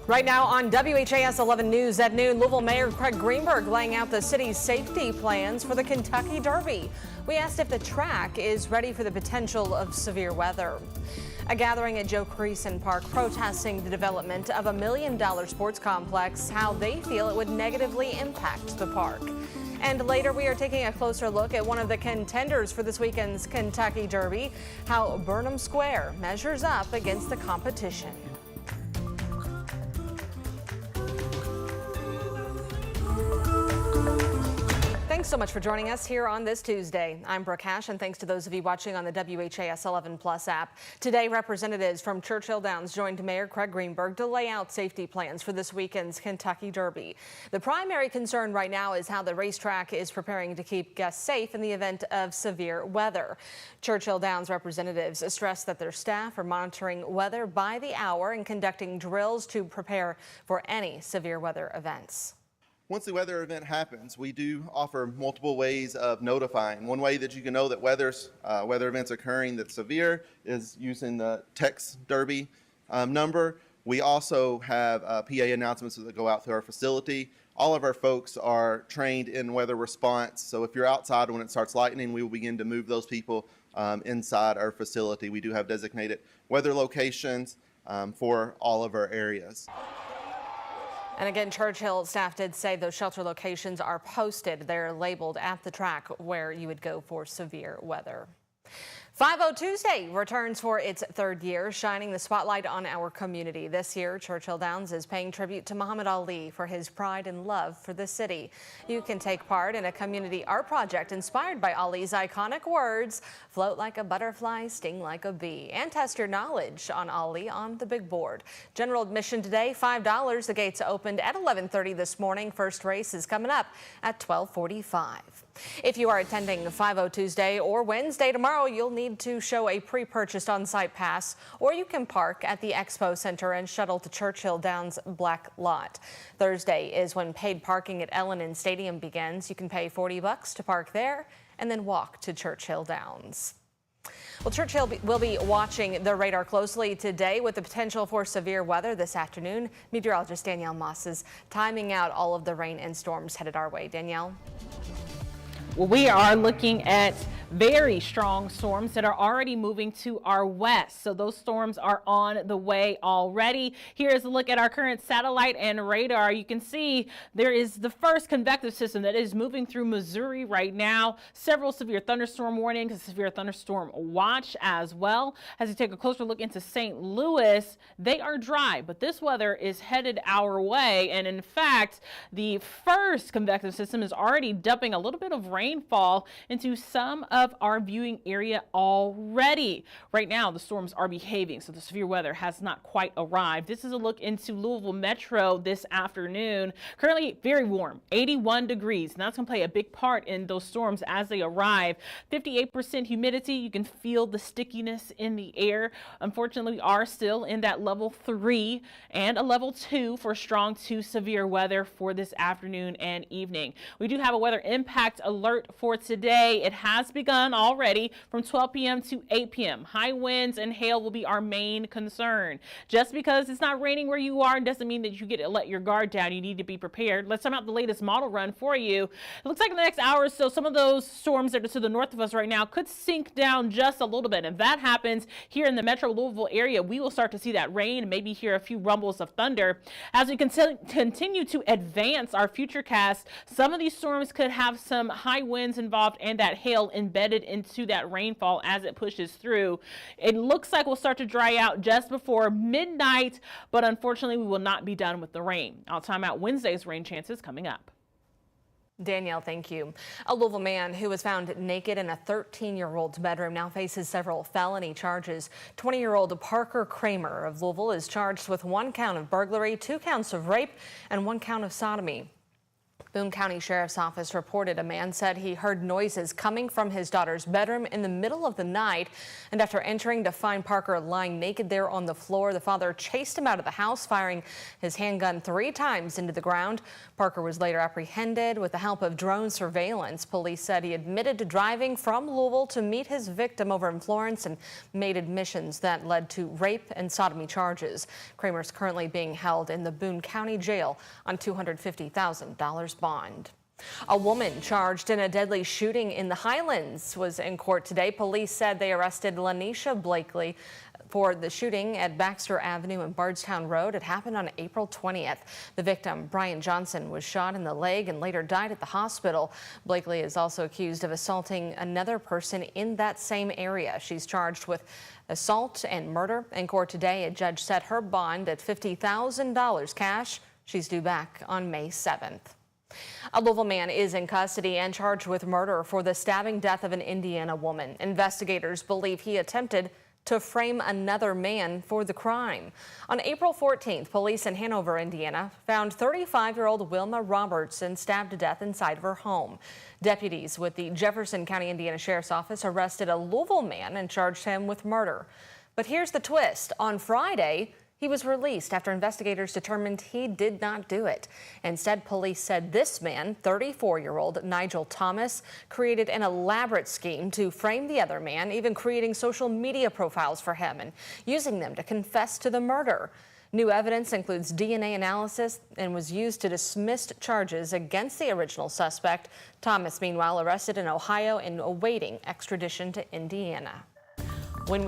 Right now on WHAS 11 News at noon, Louisville Mayor Craig Greenberg laying out the city's safety plans for the Kentucky Derby. We asked if the track is ready for the potential of severe weather. A gathering at Joe Creason Park protesting the development of $1 million sports complex, how they feel it would negatively impact the park. And later we are taking a closer look at one of the contenders for this weekend's Kentucky Derby, how Burnham Square measures up against the competition. Thanks so much for joining us here on this Tuesday. I'm Brooke Hash, and thanks to those of you watching on the WHAS 11 Plus app. Today, representatives from Churchill Downs joined Mayor Craig Greenberg to lay out safety plans for this weekend's Kentucky Derby. The primary concern right now is how the racetrack is preparing to keep guests safe in the event of severe weather. Churchill Downs representatives stressed that their staff are monitoring weather by the hour and conducting drills to prepare for any severe weather events. Once the weather event happens, we do offer multiple ways of notifying. One way that you can know that weather events occurring that's severe is using the text Derby number. We also have PA announcements that go out through our facility. All of our folks are trained in weather response, so if you're outside when it starts lightning, we will begin to move those people inside our facility. We do have designated weather locations for all of our areas. And again, Churchill staff did say those shelter locations are posted. They're labeled at the track where you would go for severe weather. 5-0 Tuesday returns for its third year, shining the spotlight on our community. This year, Churchill Downs is paying tribute to Muhammad Ali for his pride and love for the city. You can take part in a community art project inspired by Ali's iconic words, float like a butterfly, sting like a bee, and test your knowledge on Ali on the big board. General admission today, $5. The gates opened at 11:30 this morning. First race is coming up at 12:45. If you are attending 5-0 Tuesday or Wednesday tomorrow, you'll need to show a pre-purchased on-site pass, or you can park at the Expo Center and shuttle to Churchill Downs Black Lot. Thursday is when paid parking at Ellen Stadium begins. You can pay $40 to park there and then walk to Churchill Downs. Well, Churchill will be watching the radar closely today with the potential for severe weather this afternoon. Meteorologist Danielle Moss is timing out all of the rain and storms headed our way. Danielle? Well, we are looking at very strong storms that are already moving to our west. So those storms are on the way already. Here's a look at our current satellite and radar. You can see there is the first convective system that is moving through Missouri right now. Several severe thunderstorm warnings, a severe thunderstorm watch as well. As you take a closer look into St. Louis, they are dry, but this weather is headed our way. And in fact, the first convective system is already dumping a little bit of rainfall into some of our viewing area already. Right now, the storms are behaving, so the severe weather has not quite arrived. This is a look into Louisville Metro this afternoon. Currently very warm, 81 degrees, and that's going to play a big part in those storms as they arrive. 58% humidity. You can feel the stickiness in the air. Unfortunately, we are still in that level 3 and a level 2 for strong to severe weather for this afternoon and evening. We do have a weather impact alert for today. It has begun already from 12 p.m. to 8 p.m. High winds and hail will be our main concern. Just because it's not raining where you are doesn't mean that you get to let your guard down. You need to be prepared. Let's sum out the latest model run for you. It looks like in the next hour or so, some of those storms that are to the north of us right now could sink down just a little bit. If that happens here in the metro Louisville area, we will start to see that rain and maybe hear a few rumbles of thunder. As we continue to advance our future cast, some of these storms could have some high winds involved and that hail embedded into that rainfall as it pushes through. It looks like we'll start to dry out just before midnight, but unfortunately we will not be done with the rain. I'll time out Wednesday's rain chances coming up. Danielle, thank you. A Louisville man who was found naked in a 13-year-old's bedroom now faces several felony charges. 20-year-old Parker Kramer of Louisville is charged with 1 count of burglary, 2 counts of rape, and 1 count of sodomy. Boone County Sheriff's Office reported a man said he heard noises coming from his daughter's bedroom in the middle of the night. And after entering to find Parker lying naked there on the floor, the father chased him out of the house, firing his handgun 3 times into the ground. Parker was later apprehended with the help of drone surveillance. Police said he admitted to driving from Louisville to meet his victim over in Florence and made admissions that led to rape and sodomy charges. Kramer is currently being held in the Boone County Jail on $250,000 bond. A woman charged in a deadly shooting in the Highlands was in court today. Police said they arrested Lanisha Blakely for the shooting at Baxter Avenue and Bardstown Road. It happened on April 20th. The victim, Brian Johnson, was shot in the leg and later died at the hospital. Blakely is also accused of assaulting another person in that same area. She's charged with assault and murder. In court today, a judge set her bond at $50,000 cash. She's due back on May 7th. A Louisville man is in custody and charged with murder for the stabbing death of an Indiana woman. Investigators believe he attempted to frame another man for the crime. On April 14th, police in Hanover, Indiana, found 35-year-old Wilma Robertson stabbed to death inside of her home. Deputies with the Jefferson County, Indiana Sheriff's Office arrested a Louisville man and charged him with murder. But here's the twist. On Friday, he was released after investigators determined he did not do it. Instead, police said this man, 34-year-old Nigel Thomas, created an elaborate scheme to frame the other man, even creating social media profiles for him and using them to confess to the murder. New evidence includes DNA analysis and was used to dismiss charges against the original suspect. Thomas, meanwhile, arrested in Ohio and awaiting extradition to Indiana. When we